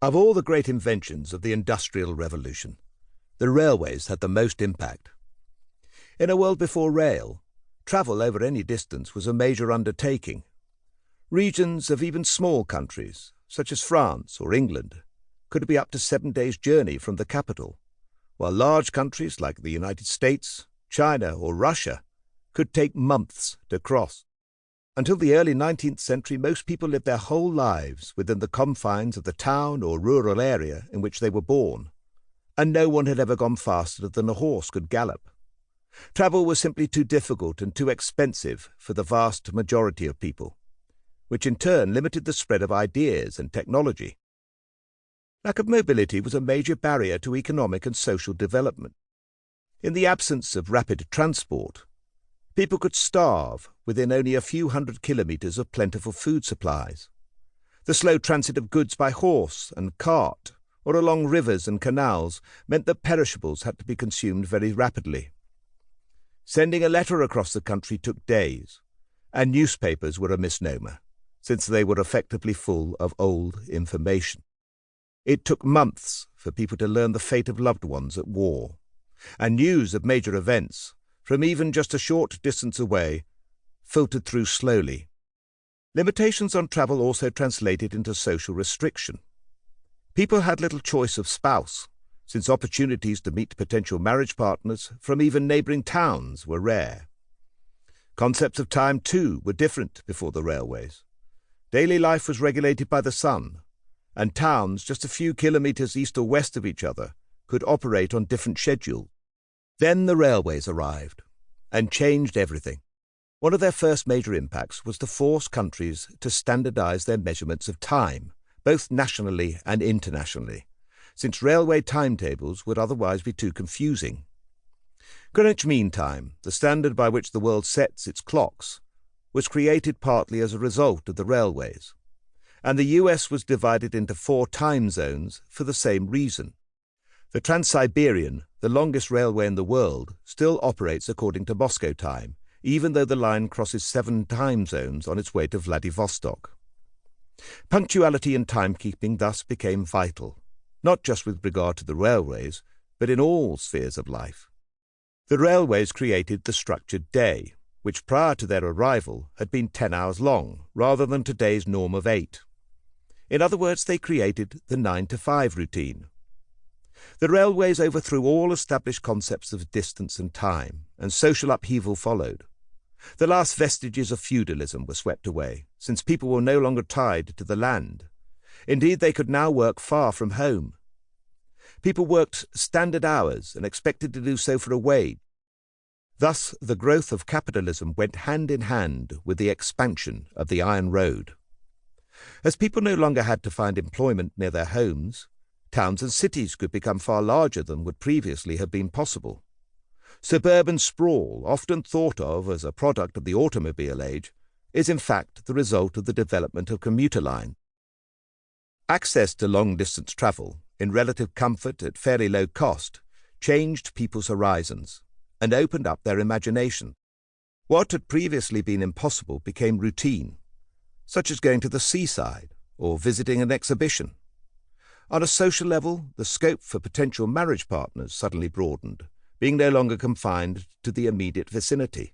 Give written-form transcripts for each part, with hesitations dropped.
Of all the great inventions of the Industrial Revolution, the railways had the most impact. In a world before rail, travel over any distance was a major undertaking. Regions of even small countries, such as France or England, could be up to 7 days' journey from the capital, while large countries like the United States, China or Russia could take months to cross. Until the early 19th century, most people lived their whole lives within the confines of the town or rural area in which they were born, and no one had ever gone faster than a horse could gallop. Travel was simply too difficult and too expensive for the vast majority of people, which in turn limited the spread of ideas and technology. Lack of mobility was a major barrier to economic and social development. In the absence of rapid transport, people could starve within only a few hundred kilometres of plentiful food supplies. The slow transit of goods by horse and cart or along rivers and canals meant that perishables had to be consumed very rapidly. Sending a letter across the country took days, and newspapers were a misnomer, since they were effectively full of old information. It took months for people to learn the fate of loved ones at war, and news of major events, from even just a short distance away, filtered through slowly. Limitations on travel also translated into social restriction. People had little choice of spouse, since opportunities to meet potential marriage partners from even neighbouring towns were rare. Concepts of time, too, were different before the railways. Daily life was regulated by the sun, and towns just a few kilometres east or west of each other could operate on different schedules. Then the railways arrived and changed everything. One of their first major impacts was to force countries to standardise their measurements of time, both nationally and internationally, since railway timetables would otherwise be too confusing. Greenwich Mean Time, the standard by which the world sets its clocks, was created partly as a result of the railways, and the US was divided into 4 time zones for the same reason. The Trans-Siberian, the longest railway in the world, still operates according to Moscow time, even though the line crosses 7 time zones on its way to Vladivostok. Punctuality and timekeeping thus became vital, not just with regard to the railways, but in all spheres of life. The railways created the structured day, which prior to their arrival had been 10 hours long, rather than today's norm of 8. In other words, they created the 9-to-5 routine. The railways overthrew all established concepts of distance and time, and social upheaval followed. The last vestiges of feudalism were swept away, since people were no longer tied to the land. Indeed, they could now work far from home. People worked standard hours and expected to do so for a wage. Thus, the growth of capitalism went hand in hand with the expansion of the Iron Road. As people no longer had to find employment near their homes, towns and cities could become far larger than would previously have been possible. Suburban sprawl, often thought of as a product of the automobile age, is in fact the result of the development of commuter line. Access to long-distance travel, in relative comfort at fairly low cost, changed people's horizons and opened up their imagination. What had previously been impossible became routine, such as going to the seaside or visiting an exhibition. On a social level, the scope for potential marriage partners suddenly broadened, being no longer confined to the immediate vicinity.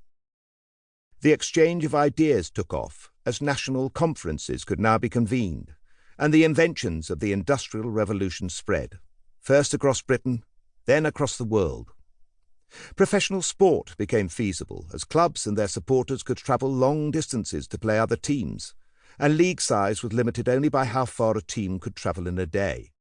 The exchange of ideas took off, as national conferences could now be convened, and the inventions of the Industrial Revolution spread, first across Britain, then across the world. Professional sport became feasible, as clubs and their supporters could travel long distances to play other teams, and league size was limited only by how far a team could travel in a day.